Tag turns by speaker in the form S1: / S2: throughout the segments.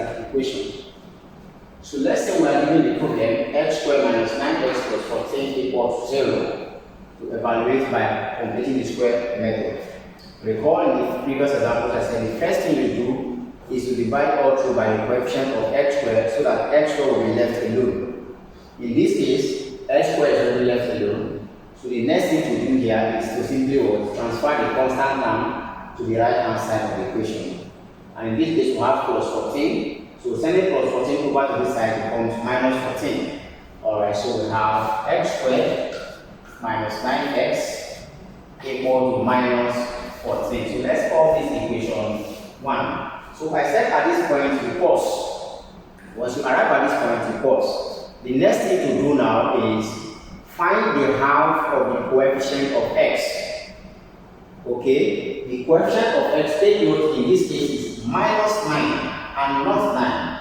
S1: quadratic equation. So let's say we are given the problem x squared minus 9x plus 14 equals 0 to evaluate by completing the square method. Recall in the previous example I said the first thing you do is to divide all through by the coefficient of x squared so that x squared will be left alone. In this case, x squared is already left alone. So the next thing to do here is to simply transfer the constant term to the right hand side of the equation. And in this case we have plus 14. So sending plus 14 over to this side becomes minus 14. Alright, so we have x squared minus 9x equal to minus 14. So let's call this equation 1. So I said at this point you pause. Once you arrive at this point you pause. The next thing to do now is find the half of the coefficient of x. Okay, the coefficient of x, take note in this case is minus 9 and not 9.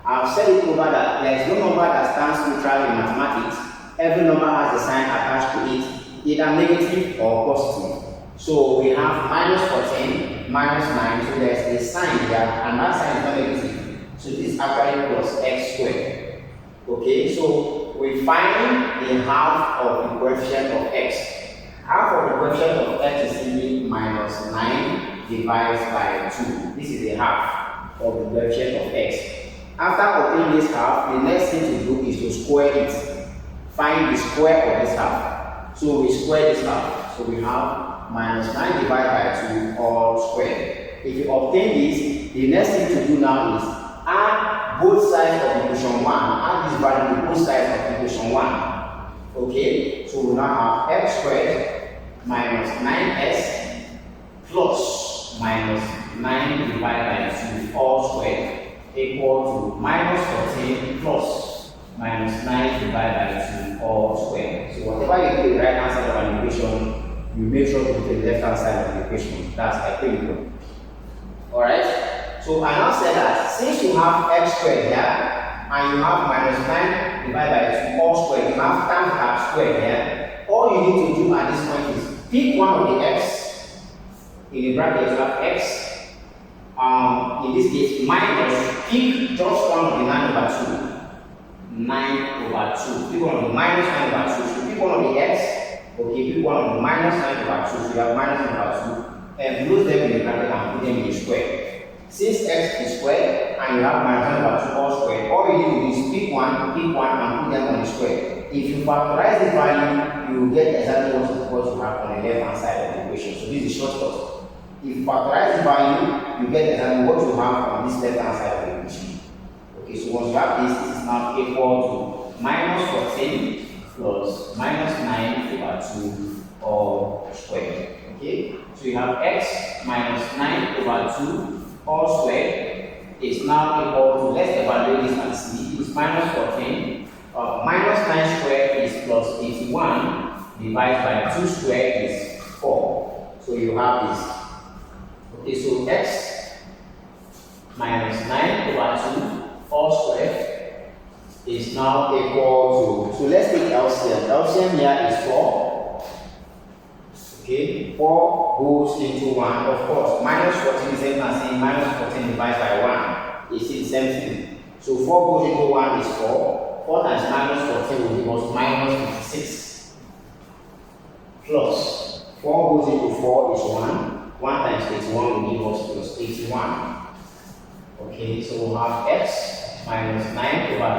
S1: I've said it over that there is no number that stands neutral in mathematics. Every number has a sign attached to it, either negative or positive. So we have minus 14, minus 9, so there's a sign here, and that sign is not negative. So this is actually plus x squared. Okay, so we find the half of the coefficient of x. Half of the coefficient of x is simply minus 9 divided by 2. This is the half of the coefficient of x. After obtaining this half, the next thing to do is to square it. Find the square of this half. So we square this half. So we have minus 9 divided by 2 all squared. If you obtain this, the next thing to do now is add both sides of equation 1. Add this value to both sides of equation 1. Okay, so we now have x squared minus 9s plus minus 9 divided by 2 all squared equal to minus 14 plus minus 9 divided by 2 all squared. So whatever you do the right hand side of an equation, you make sure to put the left hand side of the equation. That's equilibrium. Alright? So I now say that since you have x squared here and you have minus 9 divided by 2 all squared, you have times that squared here, all you need to do at this point is pick one of the x. In the bracket you have x. In this case, minus, pick just one of the 9 over 2. 9 over 2. Pick one of the minus 9 over 2. So pick one of the x. Okay, pick one of the minus 9 over 2. So you have minus 9 over 2. And close them in the bracket and put them in the square. Since x is squared and you have minus 9 over 2 all squared, all you need to do is pick one, and put them on the square. If you factorize the value, you will get exactly what you have on the left hand side of the equation. So this is shortcut. If you factorize the value, you get exactly what you have on this left hand side of the equation. Okay, so once you have this, this is now equal to minus 14 plus minus 9 over 2 all squared. Okay, so you have x minus 9 over 2 all squared is now equal to, let's evaluate this and see, it's minus 14. Minus 9 squared is plus 81 divided by 2 squared is 4. So you have this. Okay, so x minus 9 over 2 all squared is now equal to, so let's take LCM. LCM here is 4. Okay, 4 goes into 1. Of course, minus 14 is the same as saying minus 14 divided by 1. It's the same thing. So 4 goes into 1 is 4. 4 times minus 14 will give us minus 56. Plus 4 goes into 4 is 1. 1 times 81 will give us plus 81. Okay, so we'll have x minus 9 over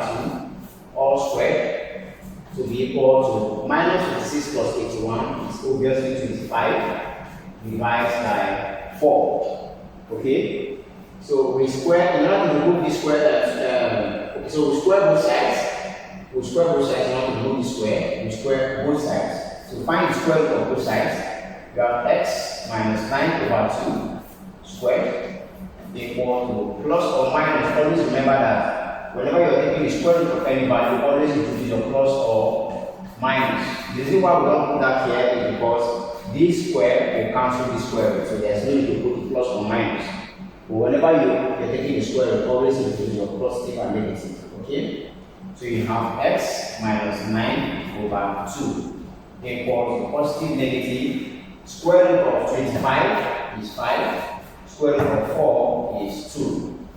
S1: 2 all squared to be equal to minus 56 plus 81 is obviously 25 divided by 4. Okay, so we square, in order to remove the square, so we square both sides. We square both sides in order to remove the square. We square both sides. So find the square root of both sides. You have x minus 9 over 2 squared equal to plus or minus. Always remember that whenever you are taking the square root of any value, always introduce your plus or minus. The reason why we don't put that here is because this square will cancel this square root, so there's no need to put the plus or minus. But whenever you're taking the square root, always introduce your positive and negative. Okay? So you have x minus 9 over 2 equal to positive, negative. Square root of 25 is 5. Square root of 4 is 2.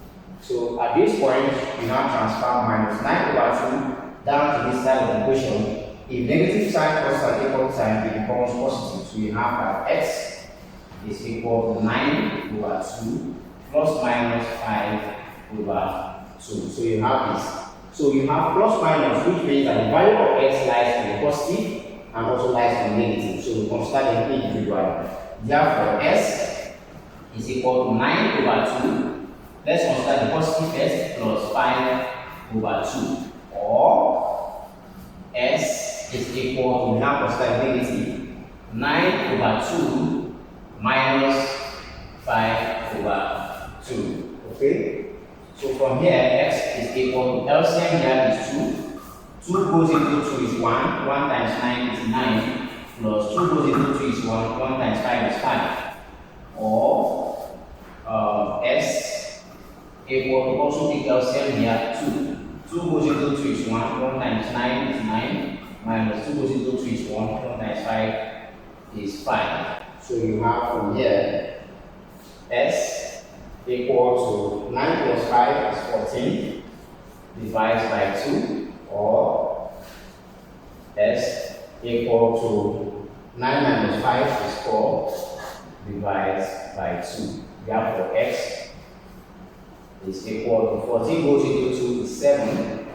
S1: So at this point, you now transfer minus 9 over 2 down to this side of the equation. If negative sign plus an equal sign, it becomes positive. So you have that x is equal to 9 over 2 plus minus 5 over 2. So you have this. So you have plus minus, which means that the value of x lies on the positive and also lies on negative. So we consider them individually. Therefore, s is equal to 9 over 2. Let's consider the positive s plus 5 over 2. Or s is equal to, now consider negative, 9 over 2 minus 5 over 2. Okay? So from here, x is equal to, LCM here is 2. 2 goes into 2 is 1. 1 times 9 is 9. Plus 2 goes into 2 is 1. 1 times 5 is 5. Or s equal to, also take LCM here, 2. 2 goes into 2 is 1. 1 times 9 is 9. Minus 2 goes into 2 is 1. 1 times 5 is 5. So you have from here, s equal to 9 plus 5 is 14, divided by 2, or s equal to 9 minus 5 is 4, divided by 2. Therefore, x is equal to 14 goes into 2 is 7,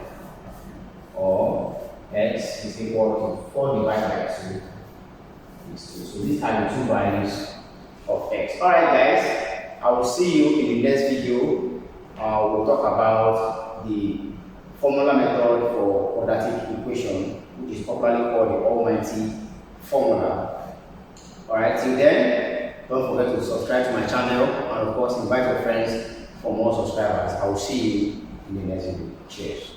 S1: or x is equal to 4 divided by 2 is 2. So these are the two values of x. Alright guys, I will see you in the next video. We'll talk about the formula method for quadratic equation, which is popularly called the almighty formula. Alright, till then, don't forget to subscribe to my channel and of course invite your friends for more subscribers. I will see you in the next video. Cheers.